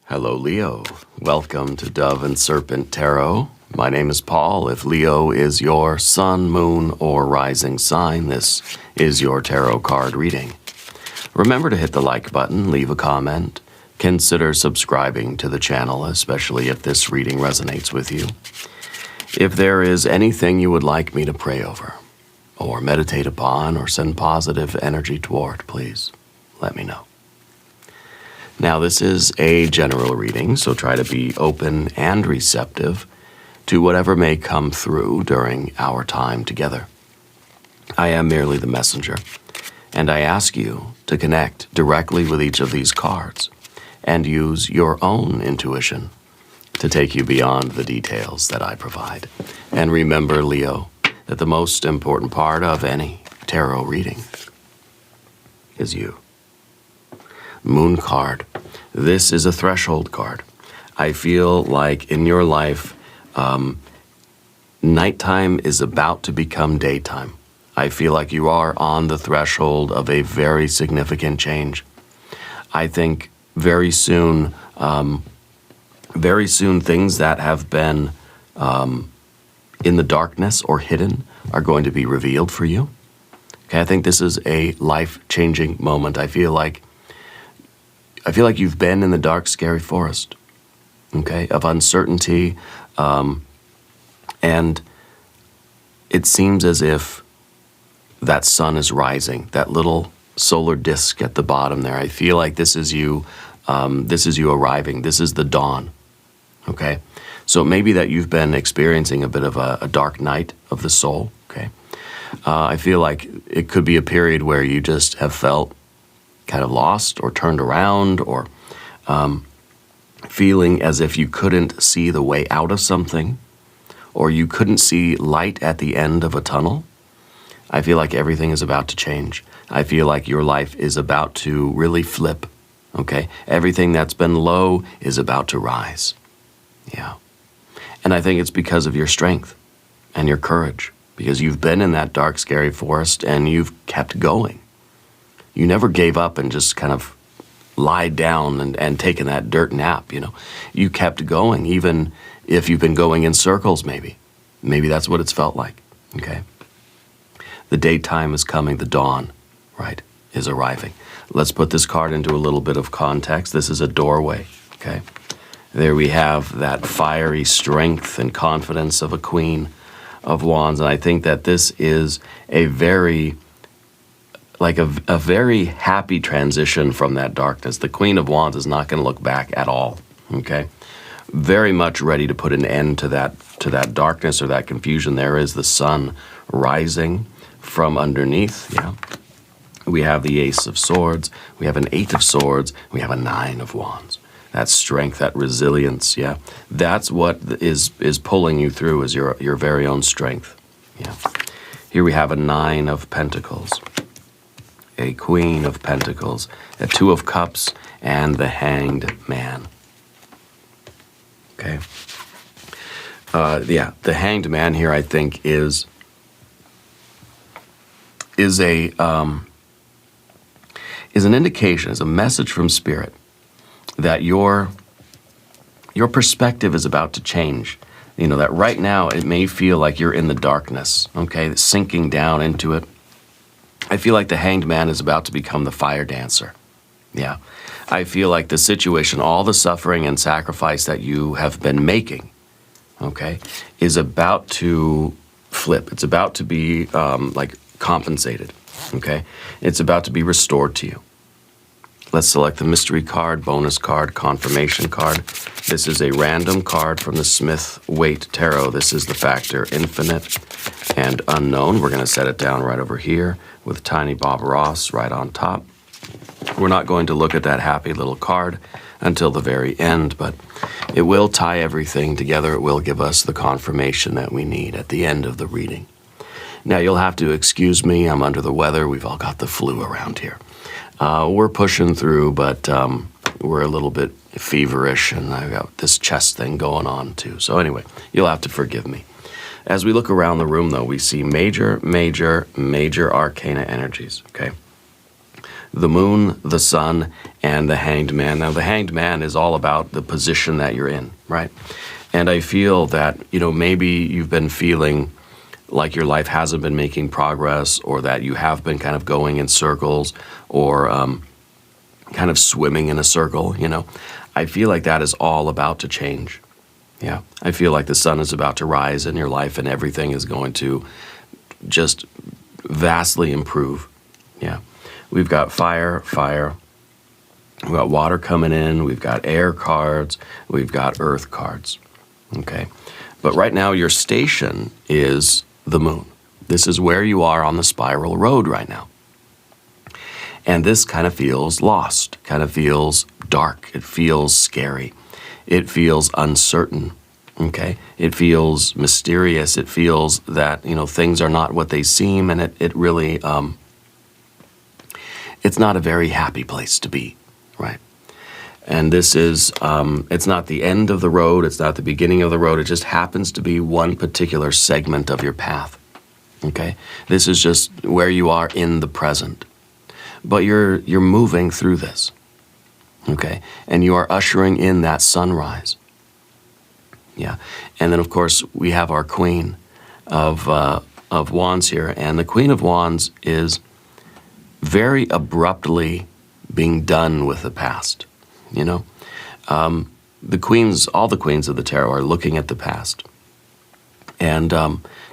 Hello, Leo. Welcome to Dove and Serpent Tarot. My name is Paul. If Leo is your sun, moon, or rising sign, this is your tarot card reading. Remember to hit the like button, leave a comment, consider subscribing to the channel, especially if this reading resonates with you. If there is anything you would like me to pray over, or meditate upon, or send positive energy toward, please let me know. Now, this is a general reading, so try to be open and receptive to whatever may come through during our time together. I am merely the messenger, and I ask you to connect directly with each of these cards and use your own intuition to take you beyond the details that I provide. And remember, Leo, that the most important part of any tarot reading is you. Moon card. This is a threshold card. I feel like in your life, nighttime is about to become daytime. I feel like you are on the threshold of a very significant change. I think very soon things that have been in the darkness or hidden are going to be revealed for you. Okay, I think this is a life-changing moment. I feel like you've been in the dark, scary forest, okay, of uncertainty, and it seems as if that sun is rising, that little solar disk at the bottom there. I feel like this is you arriving. This is the dawn, okay? So it may be that you've been experiencing a bit of a dark night of the soul, okay? I feel like it could be a period where you just have felt kind of lost or turned around or feeling as if you couldn't see the way out of something or you couldn't see light at the end of a tunnel. I feel like everything is about to change. I feel like your life is about to really flip, okay? Everything that's been low is about to rise, yeah. And I think it's because of your strength and your courage, because you've been in that dark, scary forest and you've kept going. You never gave up and just kind of lied down and taken that dirt nap, you know. You kept going, even if you've been going in circles, maybe. Maybe that's what it's felt like, okay? The daytime is coming, the dawn, right, is arriving. Let's put this card into a little bit of context. This is a doorway, okay? There we have that fiery strength and confidence of a Queen of Wands, and I think that this is a very happy transition from that darkness. The Queen of Wands is not going to look back at all, okay? Very much ready to put an end to that darkness or that confusion. There is the sun rising from underneath, yeah. We have the Ace of Swords, we have an Eight of Swords, we have a Nine of Wands. That strength, that resilience, yeah. That's what is pulling you through, is your very own strength, yeah. Here we have a Nine of Pentacles, a Queen of Pentacles, a Two of Cups, and the Hanged Man. Okay. Yeah, the Hanged Man here, I think, is an indication, is a message from Spirit that your perspective is about to change. You know, that right now it may feel like you're in the darkness, okay, sinking down into it. I feel like the Hanged Man is about to become the fire dancer. Yeah. I feel like the situation, all the suffering and sacrifice that you have been making, okay, is about to flip. It's about to be compensated, okay? It's about to be restored to you. Let's select the mystery card, bonus card, confirmation card. This is a random card from the Smith-Waite Tarot. This is the factor infinite and unknown. We're going to set it down right over here with Tiny Bob Ross right on top. We're not going to look at that happy little card until the very end, but it will tie everything together. It will give us the confirmation that we need at the end of the reading. Now, you'll have to excuse me. I'm under the weather. We've all got the flu around here. We're pushing through, but we're a little bit feverish, and I've got this chest thing going on too. So anyway, you'll have to forgive me. As we look around the room, though, we see major arcana energies, okay? the moon, the sun, and the hanged man. Now, the hanged man is all about the position that you're in, right? And I feel that, maybe you've been feeling like your life hasn't been making progress, or that you have been kind of going in circles, or kind of swimming in a circle, I feel like that is all about to change. Yeah. I feel like the sun is about to rise in your life, and everything is going to just vastly improve. Yeah. We've got fire. We've got water coming in. We've got air cards. We've got earth cards. Okay. But right now, your station is the moon. This is where you are on the spiral road right now. And this kind of feels lost, kind of feels dark. It feels scary. It feels uncertain. Okay. It feels mysterious. It feels that, things are not what they seem. And it really, it's not a very happy place to be, right? And this is, it's not the end of the road. It's not the beginning of the road. It just happens to be one particular segment of your path. Okay? This is just where you are in the present. But you're moving through this. Okay? And you are ushering in that sunrise. Yeah. And then, of course, we have our Queen of Wands here. And the Queen of Wands is very abruptly being done with the past. All the queens of the tarot are looking at the past and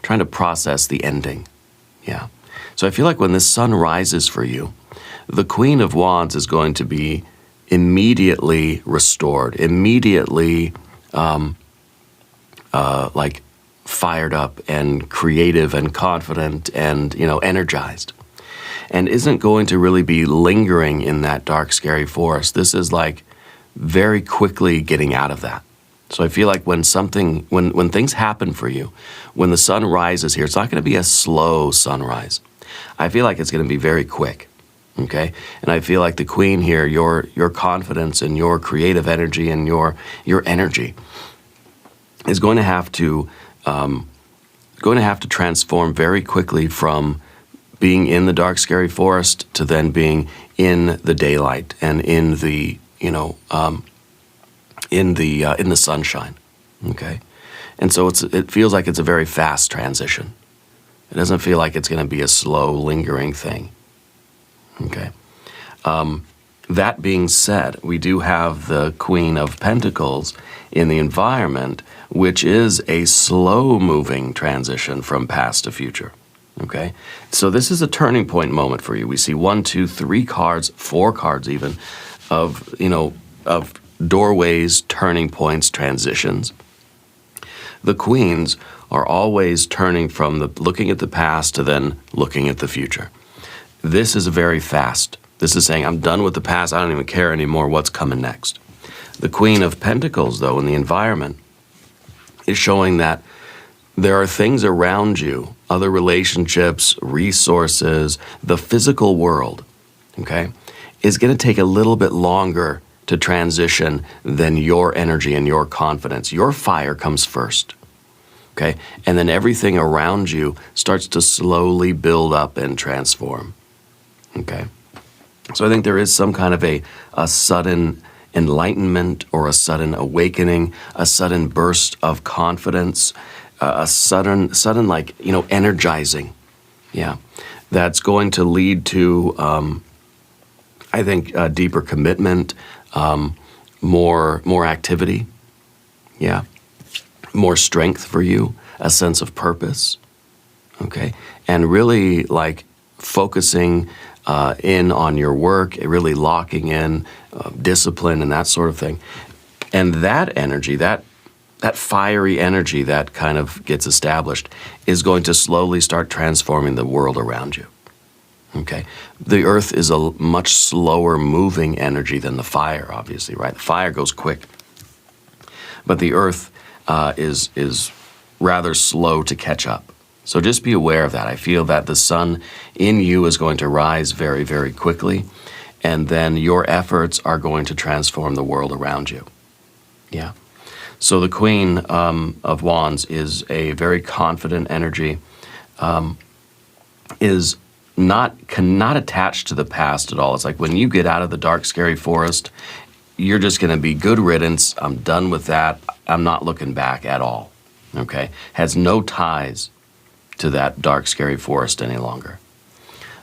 trying to process the ending. Yeah. So I feel like when this sun rises for you, the Queen of Wands is going to be immediately restored, immediately like fired up and creative and confident and, energized. And isn't going to really be lingering in that dark, scary forest. This is like very quickly getting out of that. So I feel like when things happen for you, when the sun rises here, it's not going to be a slow sunrise. I feel like it's going to be very quick. Okay? And I feel like the Queen here, your confidence and your creative energy and your energy is going to have to transform very quickly from being in the dark, scary forest to then being in the daylight and in the, in the sunshine. Okay? And so it feels like it's a very fast transition. It doesn't feel like it's going to be a slow, lingering thing. Okay? That being said, we do have the Queen of Pentacles in the environment, which is a slow-moving transition from past to future. Okay, so this is a turning point moment for you. We see 1, 2, 3 cards, 4 cards even, of doorways, turning points, transitions. The queens are always turning from looking at the past to then looking at the future. This is very fast. This is saying, I'm done with the past. I don't even care anymore what's coming next. The Queen of Pentacles, though, in the environment, is showing that there are things around you, other relationships, resources, the physical world, okay, is going to take a little bit longer to transition than your energy and your confidence. Your fire comes first, okay? And then everything around you starts to slowly build up and transform, okay? So I think there is some kind of a sudden enlightenment or a sudden awakening, a sudden burst of confidence, a sudden like, energizing, yeah, that's going to lead to, I think, deeper commitment, more activity, yeah, more strength for you, a sense of purpose, okay, and really like focusing in on your work, really locking in discipline and that sort of thing. And that energy, that fiery energy that kind of gets established is going to slowly start transforming the world around you. Okay? The earth is a much slower moving energy than the fire, obviously, right? The fire goes quick. But the earth is rather slow to catch up. So just be aware of that. I feel that the sun in you is going to rise very, very quickly, and then your efforts are going to transform the world around you. Yeah. So the Queen of Wands is a very confident energy, is not attached to the past at all. It's like when you get out of the dark, scary forest, you're just going to be good riddance. I'm done with that. I'm not looking back at all. Okay? Has no ties to that dark, scary forest any longer.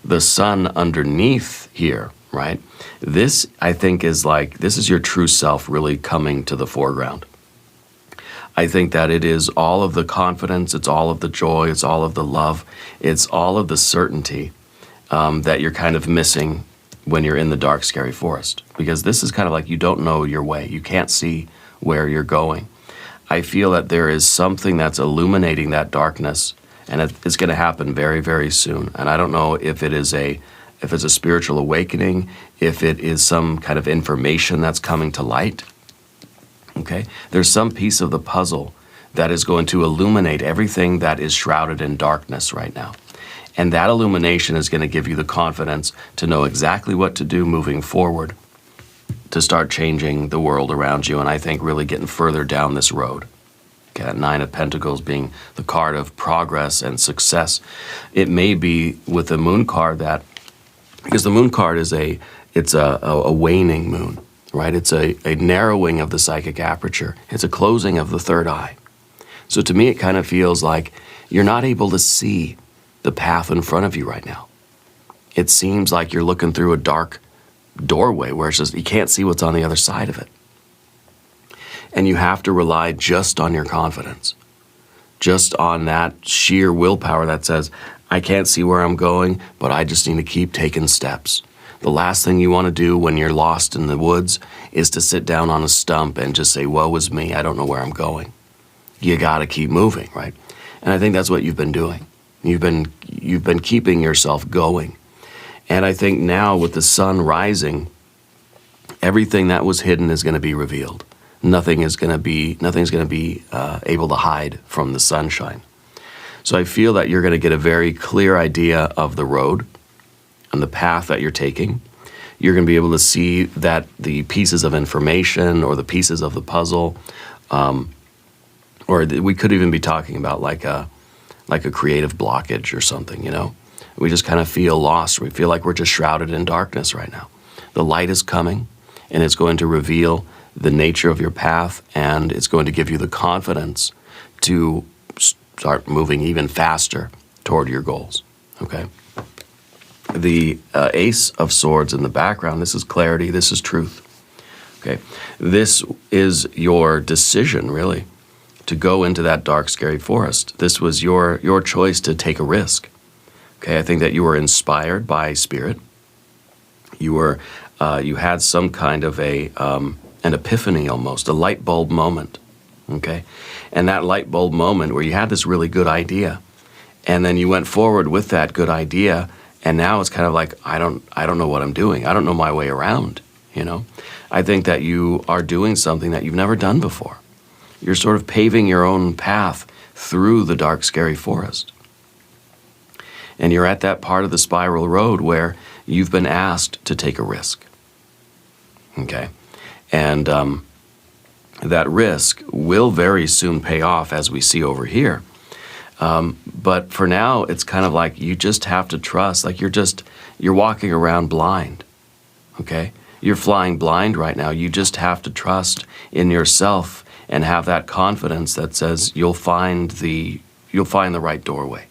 The sun underneath here, right? This, I think, is like, this is your true self really coming to the foreground. I think that it is all of the confidence, it's all of the joy, it's all of the love, it's all of the certainty that you're kind of missing when you're in the dark, scary forest. Because this is kind of like you don't know your way. You can't see where you're going. I feel that there is something that's illuminating that darkness, and it's going to happen very, very soon. And I don't know if it's a spiritual awakening, if it is some kind of information that's coming to light. Okay? There's some piece of the puzzle that is going to illuminate everything that is shrouded in darkness right now. And that illumination is going to give you the confidence to know exactly what to do moving forward to start changing the world around you, and I think really getting further down this road. Okay, that Nine of Pentacles being the card of progress and success. It may be with the Moon card that, because the Moon card is a waning moon, right? It's a narrowing of the psychic aperture. It's a closing of the third eye. So to me, it kind of feels like you're not able to see the path in front of you right now. It seems like you're looking through a dark doorway where it's just, you can't see what's on the other side of it. And you have to rely just on your confidence, just on that sheer willpower that says, I can't see where I'm going, but I just need to keep taking steps. The last thing you want to do when you're lost in the woods is to sit down on a stump and just say, woe is me, I don't know where I'm going. You got to keep moving, right? And I think that's what you've been doing. You've been keeping yourself going. And I think now with the sun rising, everything that was hidden is going to be revealed. Nothing's going to be able to hide from the sunshine. So I feel that you're going to get a very clear idea of the road and the path that you're taking. You're going to be able to see that the pieces of information or the pieces of the puzzle, or we could even be talking about like a creative blockage or something, you know? We just kind of feel lost. We feel like we're just shrouded in darkness right now. The light is coming, and it's going to reveal the nature of your path, and it's going to give you the confidence to start moving even faster toward your goals, okay? The Ace of Swords in the background, this is clarity, this is truth, okay? This is your decision, really, to go into that dark, scary forest. This was your choice to take a risk. Okay, I think that you were inspired by spirit. You had some kind of an epiphany almost, a light bulb moment. Okay, and that light bulb moment where you had this really good idea, and then you went forward with that good idea, and now it's kind of like I don't know what I'm doing. I don't know my way around. You know, I think that you are doing something that you've never done before. You're sort of paving your own path through the dark, scary forest. And you're at that part of the spiral road where you've been asked to take a risk. Okay? And that risk will very soon pay off, as we see over here. But for now, it's kind of like you just have to trust. Like you're walking around blind. Okay? You're flying blind right now. You just have to trust in yourself and have that confidence that says you'll find the right doorway.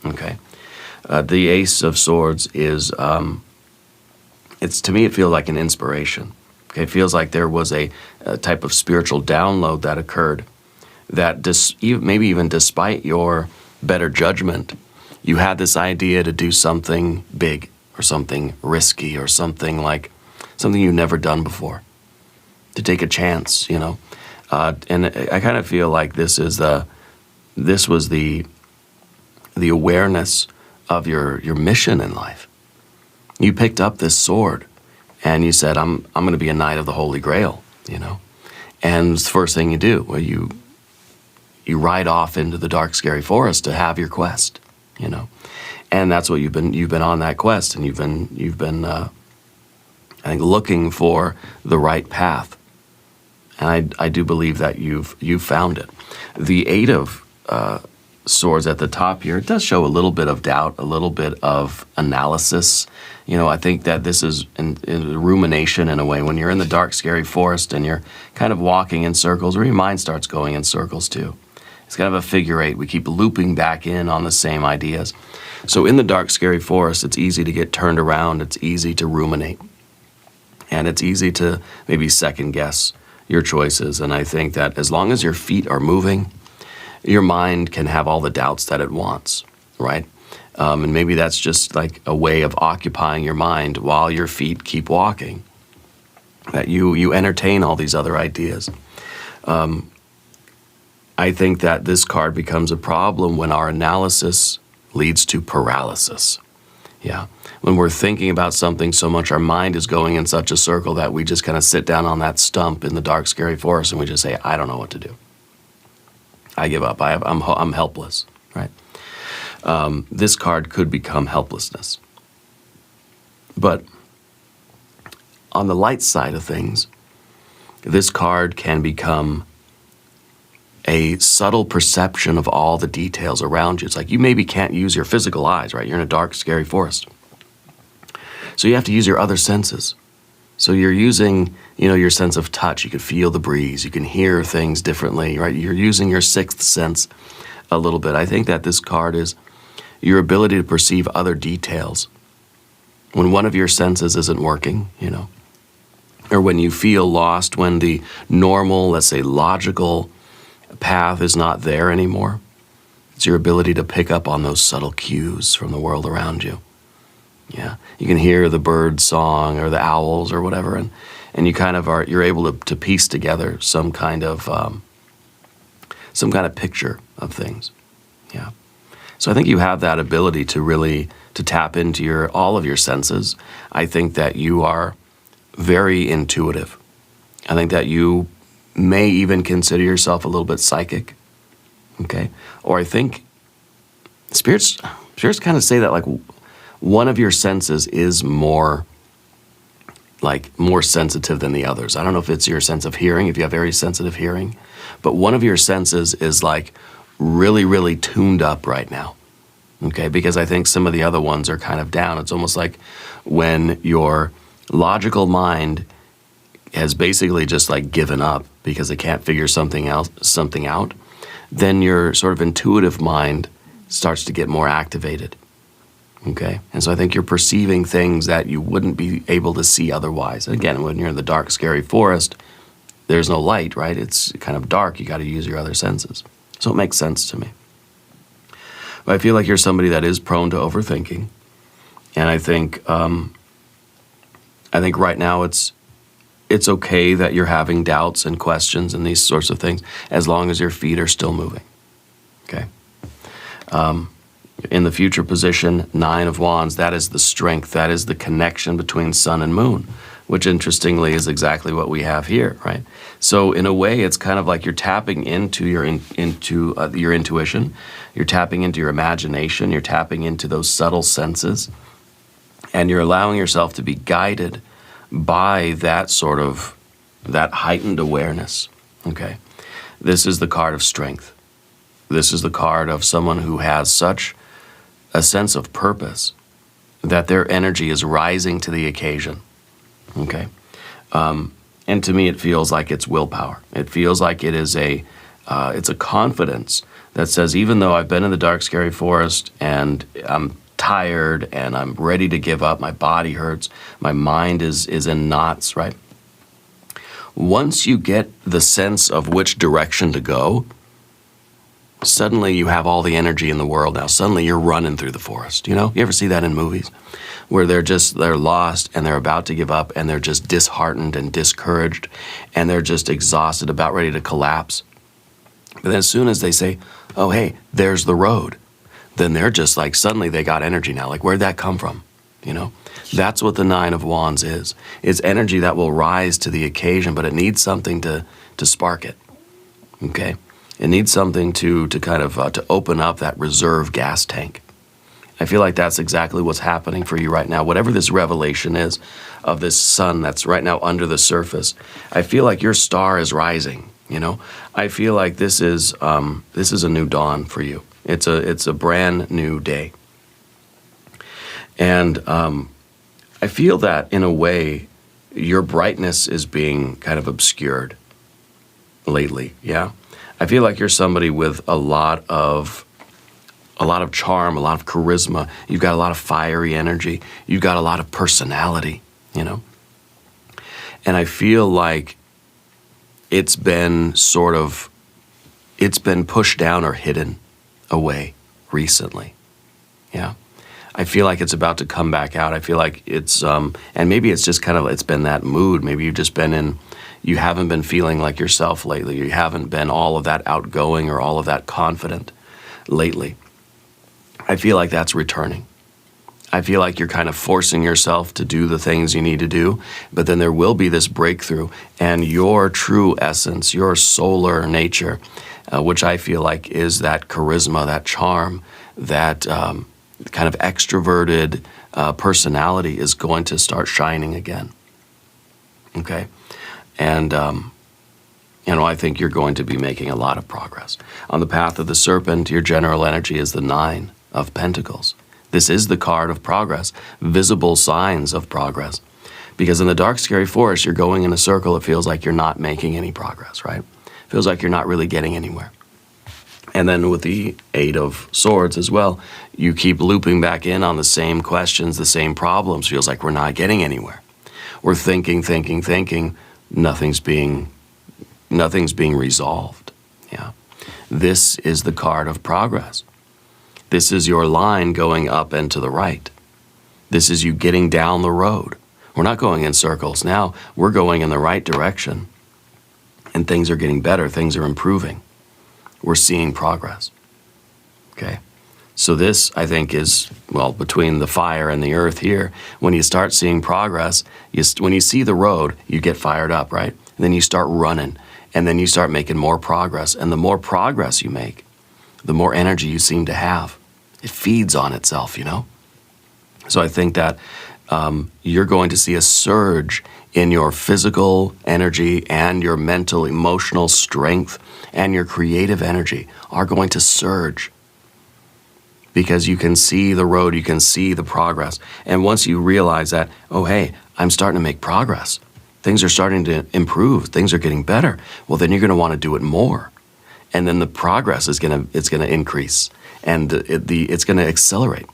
Okay? The Ace of Swords is, to me, it feels like an inspiration. Okay, it feels like there was a type of spiritual download that occurred that maybe even despite your better judgment, you had this idea to do something big or something risky or something you've never done before, to take a chance, you know. And I kind of feel like this was the awareness of your mission in life. You picked up this sword and you said, I'm going to be a knight of the Holy Grail, you know. And it's the first thing you do, where you ride off into the dark, scary forest to have your quest, you know. And that's what you've been on that quest, and you've been I think looking for the right path. And I do believe that you've found it. The Eight of swords at the top here, it does show a little bit of doubt, a little bit of analysis. I think that this is in rumination in a way. When you're in the dark, scary forest and you're kind of walking in circles, or your mind starts going in circles too. It's kind of a figure eight. We keep looping back in on the same ideas. So in the dark, scary forest, it's easy to get turned around. It's easy to ruminate. And it's easy to maybe second guess your choices. And I think that as long as your feet are moving, your mind can have all the doubts that it wants, right? And maybe that's just like a way of occupying your mind while your feet keep walking, that you entertain all these other ideas. I think that this card becomes a problem when our analysis leads to paralysis. Yeah. When we're thinking about something so much, our mind is going in such a circle that we just kind of sit down on that stump in the dark, scary forest and we just say, I don't know what to do. I give up. I'm helpless, right? This card could become helplessness. But on the light side of things, this card can become a subtle perception of all the details around you. It's like you maybe can't use your physical eyes, right? You're in a dark, scary forest. So you have to use your other senses. So you're using, your sense of touch. You can feel the breeze. You can hear things differently, right? You're using your sixth sense a little bit. I think that this card is your ability to perceive other details. When one of your senses isn't working, or when you feel lost, when the normal, let's say, logical path is not there anymore. It's your ability to pick up on those subtle cues from the world around you. Yeah, you can hear the bird song or the owls or whatever, and you kind of you're able to piece together some kind of picture of things. Yeah, so I think you have that ability to really to tap into all of your senses. I think that you are very intuitive. I think that you may even consider yourself a little bit psychic. Okay, or I think spirits kind of say that like one of your senses is more sensitive than the others. I don't know if it's your sense of hearing, if you have very sensitive hearing, but one of your senses is like really, really tuned up right now. Okay, because I think some of the other ones are kind of down. It's almost like when your logical mind has basically just like given up because it can't figure something out, then your sort of intuitive mind starts to get more activated. Okay, and so I think you're perceiving things that you wouldn't be able to see otherwise. Again, when you're in the dark, scary forest, there's no light, right? It's kind of dark. You got to use your other senses. So it makes sense to me. But I feel like you're somebody that is prone to overthinking, and I think right now it's okay that you're having doubts and questions and these sorts of things as long as your feet are still moving. Okay. In the future position, 9 of Wands, that is the strength, that is the connection between sun and moon, which interestingly is exactly what we have here, right? So in a way, it's kind of like you're tapping into your intuition, you're tapping into your imagination, you're tapping into those subtle senses, and you're allowing yourself to be guided by that heightened awareness, okay? This is the card of strength. This is the card of someone who has such a sense of purpose that their energy is rising to the occasion, okay? And to me, it feels like it's willpower. It feels like it is it's a confidence that says, even though I've been in the dark, scary forest and I'm tired and I'm ready to give up, my body hurts, my mind is in knots, right? Once you get the sense of which direction to go, suddenly you have all the energy in the world now. Suddenly you're running through the forest, You ever see that in movies? Where they're lost and they're about to give up and they're just disheartened and discouraged and they're just exhausted, about ready to collapse. But then as soon as they say, oh, hey, there's the road, then they're just like, suddenly they got energy now. Like, where'd that come from? That's what the 9 of Wands is. It's energy that will rise to the occasion, but it needs something to spark it, okay? It needs something to kind of to open up that reserve gas tank. I feel like that's exactly what's happening for you right now. Whatever this revelation is of this sun that's right now under the surface, I feel like your star is rising. I feel like this is a new dawn for you. It's a brand new day. And I feel that in a way, your brightness is being kind of obscured lately, yeah? I feel like you're somebody with a lot of charm, a lot of charisma. You've got a lot of fiery energy. You've got a lot of personality, you know? And I feel like it's been pushed down or hidden away recently, yeah? I feel like it's about to come back out. I feel like it's, and maybe it's just kind of, it's been that mood. Maybe you've just been you haven't been feeling like yourself lately. You haven't been all of that outgoing or all of that confident lately. I feel like that's returning. I feel like you're kind of forcing yourself to do the things you need to do, but then there will be this breakthrough, and your true essence, your solar nature, which I feel like is that charisma, that charm, that kind of extroverted personality is going to start shining again. Okay? And, I think you're going to be making a lot of progress. On the path of the serpent, your general energy is the 9 of Pentacles. This is the card of progress, visible signs of progress. Because in the dark, scary forest, you're going in a circle. It feels like you're not making any progress, right? It feels like you're not really getting anywhere. And then with the 8 of Swords as well, you keep looping back in on the same questions, the same problems. Feels like we're not getting anywhere. We're thinking, nothing's being resolved. Yeah. This is the card of progress. This is your line going up and to the right. This is you getting down the road. We're not going in circles now. We're going in the right direction. And things are getting better. Things are improving. We're seeing progress. Okay? So this, I think, is, well, between the fire and the earth here. When you start seeing progress, when you see the road, you get fired up, right? And then you start running. And then you start making more progress. And the more progress you make, the more energy you seem to have. It feeds on itself, you know? So I think that you're going to see a surge in your physical energy and your mental, emotional strength and your creative energy are going to surge because you can see the road, you can see the progress. And once you realize that, oh, hey, I'm starting to make progress. Things are starting to improve. Things are getting better. Well, then you're going to want to do it more. And then the progress is going to increase, and it's going to accelerate.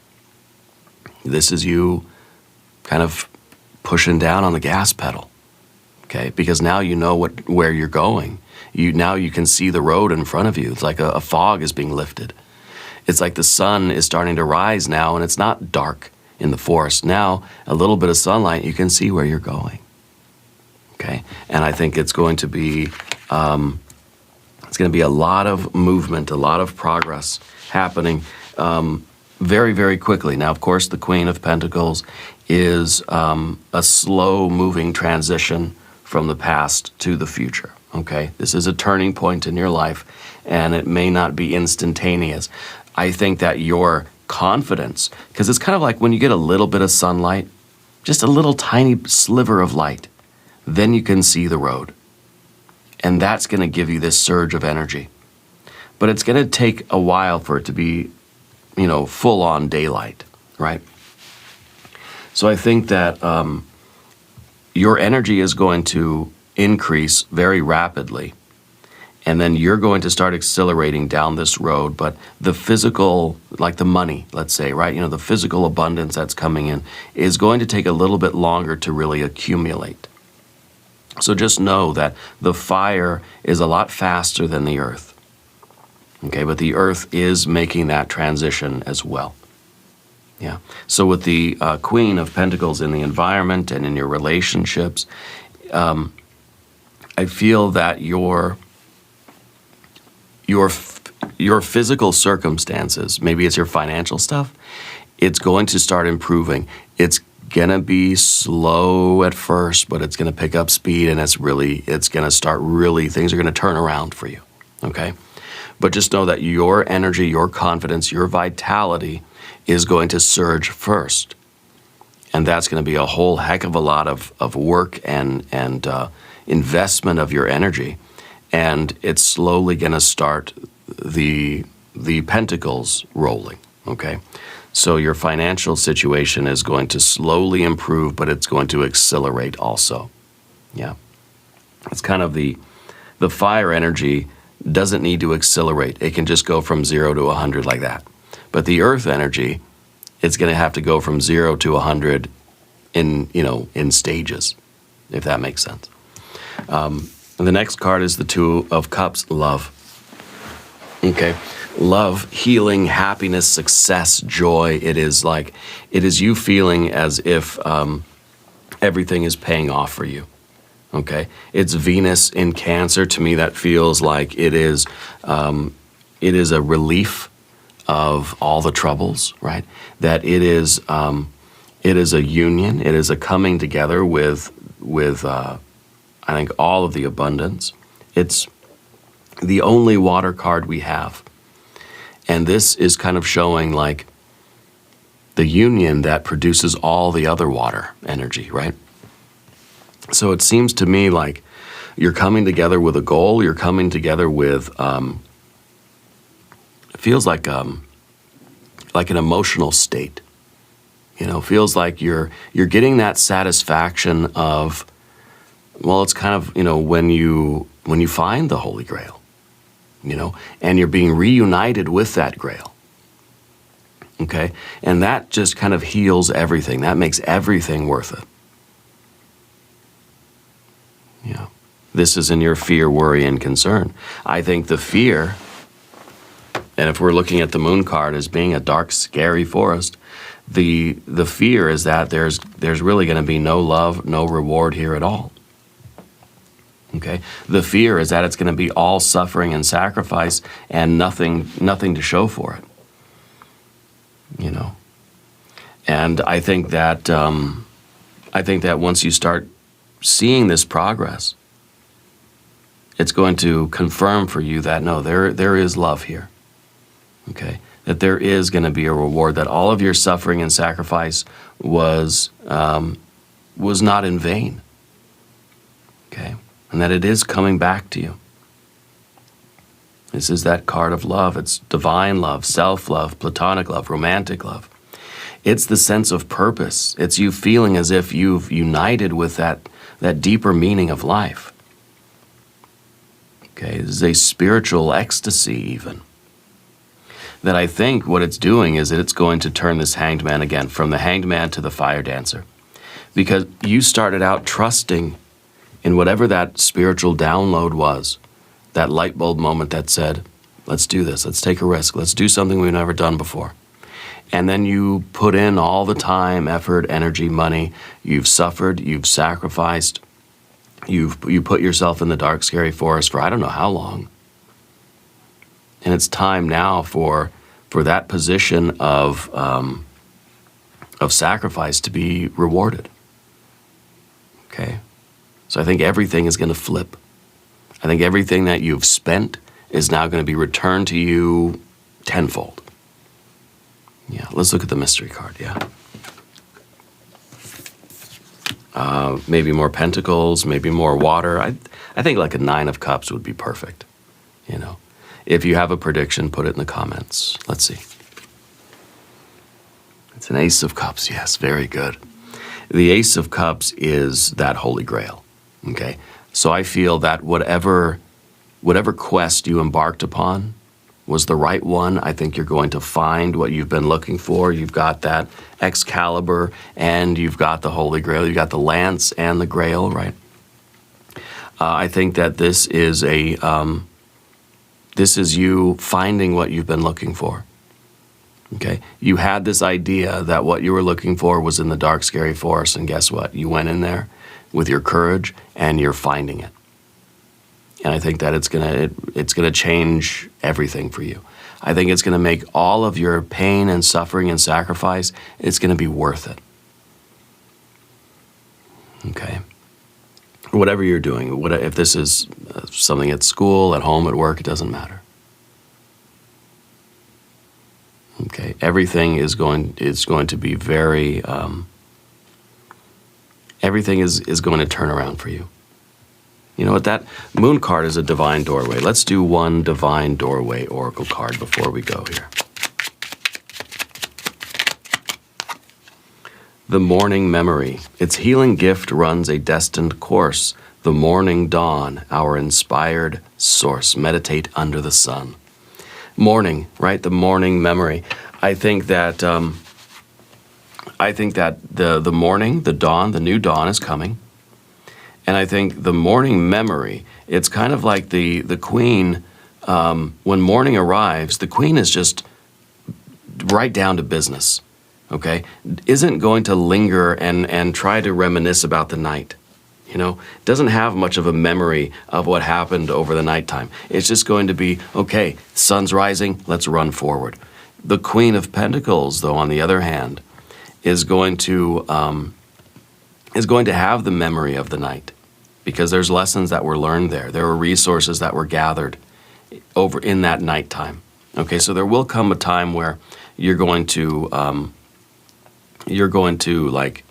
This is you kind of pushing down on the gas pedal, okay? Because now you know where you're going. Now you can see the road in front of you. It's like a fog is being lifted. It's like the sun is starting to rise now, and it's not dark in the forest. Now, a little bit of sunlight, you can see where you're going, okay? And I think it's going to be a lot of movement, a lot of progress happening very, very quickly. Now, of course, the Queen of Pentacles is a slow-moving transition from the past to the future, okay? This is a turning point in your life, and it may not be instantaneous. I think that your confidence, because it's kind of like when you get a little bit of sunlight, just a little tiny sliver of light, then you can see the road. And that's going to give you this surge of energy. But it's going to take a while for it to be, full-on daylight, right? So I think that your energy is going to increase very rapidly. And then you're going to start accelerating down this road. But the physical, like the money, let's say, right? The physical abundance that's coming in is going to take a little bit longer to really accumulate. So just know that the fire is a lot faster than the earth. Okay, but the earth is making that transition as well. Yeah. So with the Queen of Pentacles in the environment and in your relationships, I feel that your physical circumstances, maybe it's your financial stuff, it's going to start improving. It's gonna be slow at first, but it's gonna pick up speed, and it's gonna start really, things are gonna turn around for you, okay? But just know that your energy, your confidence, your vitality is going to surge first. And that's gonna be a whole heck of a lot of work and investment of your energy. And it's slowly gonna start the the pentacles rolling, okay? So your financial situation is going to slowly improve, but it's going to accelerate also. Yeah. It's kind of the fire energy doesn't need to accelerate. It can just go from 0 to 100 like that. But the earth energy, it's going to have to go from 0 to 100 in stages, if that makes sense. The next card is the Two of Cups, love. Okay. Love, healing, happiness, success, joy. It is you feeling as if everything is paying off for you. Okay. It's Venus in Cancer. To me, that feels like it is a relief of all the troubles, right? That it is a union. It is a coming together with I think all of the abundance. It's the only water card we have. And this is kind of showing like the union that produces all the other water energy, right? So it seems to me like you're coming together with a goal. You're coming together with, it feels like an emotional state. Feels like you're getting that satisfaction of, well, it's kind of, when you find the Holy Grail. And you're being reunited with that grail. Okay? And that just kind of heals everything. That makes everything worth it. Yeah. This is in your fear, worry, and concern. I think the fear, and if we're looking at the moon card as being a dark, scary forest, the fear is that there's really going to be no love, no reward here at all. Okay? The fear is that it's going to be all suffering and sacrifice and nothing to show for it. And I think that once you start seeing this progress, it's going to confirm for you that no, there is love here. Okay? That there is going to be a reward, that all of your suffering and sacrifice was not in vain. Okay? And that it is coming back to you. This is that card of love. It's divine love, self-love, platonic love, romantic love. It's the sense of purpose. It's you feeling as if you've united with that deeper meaning of life. Okay, this is a spiritual ecstasy even. That I think what it's doing is that it's going to turn this hanged man again, from the hanged man to the fire dancer. Because you started out trusting in whatever that spiritual download was, that light bulb moment that said, let's do this, let's take a risk, let's do something we've never done before. And then you put in all the time, effort, energy, money, you've suffered, you've sacrificed, you put yourself in the dark, scary forest for I don't know how long. And it's time now for that position of sacrifice to be rewarded. Okay? So I think everything is going to flip. I think everything that you've spent is now going to be returned to you tenfold. Yeah, let's look at the mystery card, yeah. Maybe more pentacles, maybe more water. I think like a 9 of cups would be perfect, If you have a prediction, put it in the comments. Let's see. It's an ace of cups, yes, very good. The ace of cups is that Holy Grail. Okay, so I feel that whatever quest you embarked upon was the right one. I think you're going to find what you've been looking for. You've got that Excalibur, and you've got the Holy Grail. You've got the lance and the Grail, right? I think that this is you finding what you've been looking for. Okay, you had this idea that what you were looking for was in the dark, scary forest, and guess what? You went in there with your courage, and you're finding it. And I think that it's gonna change everything for you. I think it's gonna make all of your pain and suffering and sacrifice, it's gonna be worth it. Okay? Whatever you're doing, if this is something at school, at home, at work, it doesn't matter. Okay, everything is going to be very, everything is going to turn around for you. You know what? That moon card is a divine doorway. Let's do one divine doorway oracle card before we go here. The morning memory. Its healing gift runs a destined course. The morning dawn, our inspired source. Meditate under the sun. Morning, right? The morning memory. I think that the morning, the dawn, the new dawn is coming. And I think the morning memory, it's kind of like the queen, when morning arrives, the queen is just right down to business, okay? Isn't going to linger and try to reminisce about the night, you know? Doesn't have much of a memory of what happened over the nighttime. It's just going to be, okay, sun's rising, let's run forward. The Queen of Pentacles, though, on the other hand, is going to have the memory of the night, because there's lessons that were learned there. There were resources that were gathered over in that nighttime. Okay, so there will come a time where you're going to like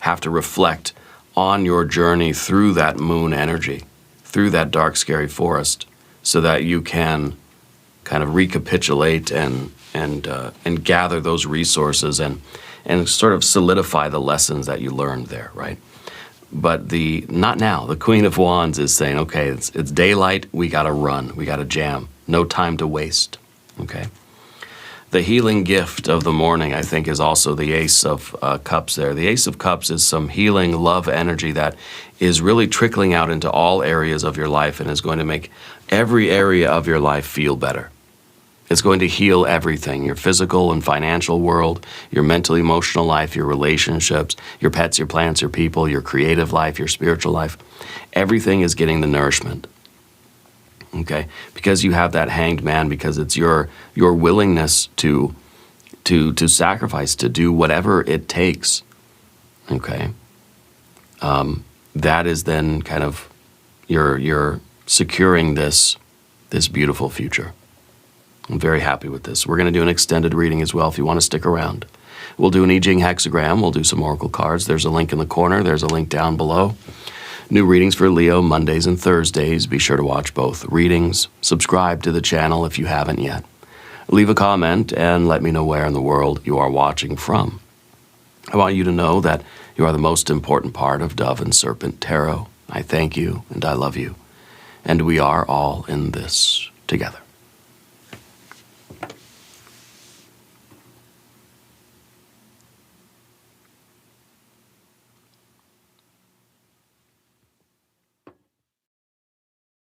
have to reflect on your journey through that moon energy, through that dark, scary forest, so that you can kind of recapitulate and gather those resources and sort of solidify the lessons that you learned there, right? But not now. The Queen of Wands is saying, okay, it's daylight, we gotta run, we gotta jam, no time to waste, okay? The healing gift of the morning, I think, is also the Ace of Cups there. The Ace of Cups is some healing love energy that is really trickling out into all areas of your life and is going to make every area of your life feel better. It's going to heal everything, your physical and financial world, your mental, emotional life, your relationships, your pets, your plants, your people, your creative life, your spiritual life. Everything is getting the nourishment, okay? Because you have that Hanged Man, because it's your willingness to sacrifice, to do whatever it takes, okay? That is then kind of, you're securing this beautiful future. I'm very happy with this. We're going to do an extended reading as well if you want to stick around. We'll do an I Ching hexagram. We'll do some oracle cards. There's a link in the corner. There's a link down below. New readings for Leo Mondays and Thursdays. Be sure to watch both readings. Subscribe to the channel if you haven't yet. Leave a comment and let me know where in the world you are watching from. I want you to know that you are the most important part of Dove and Serpent Tarot. I thank you and I love you. And we are all in this together.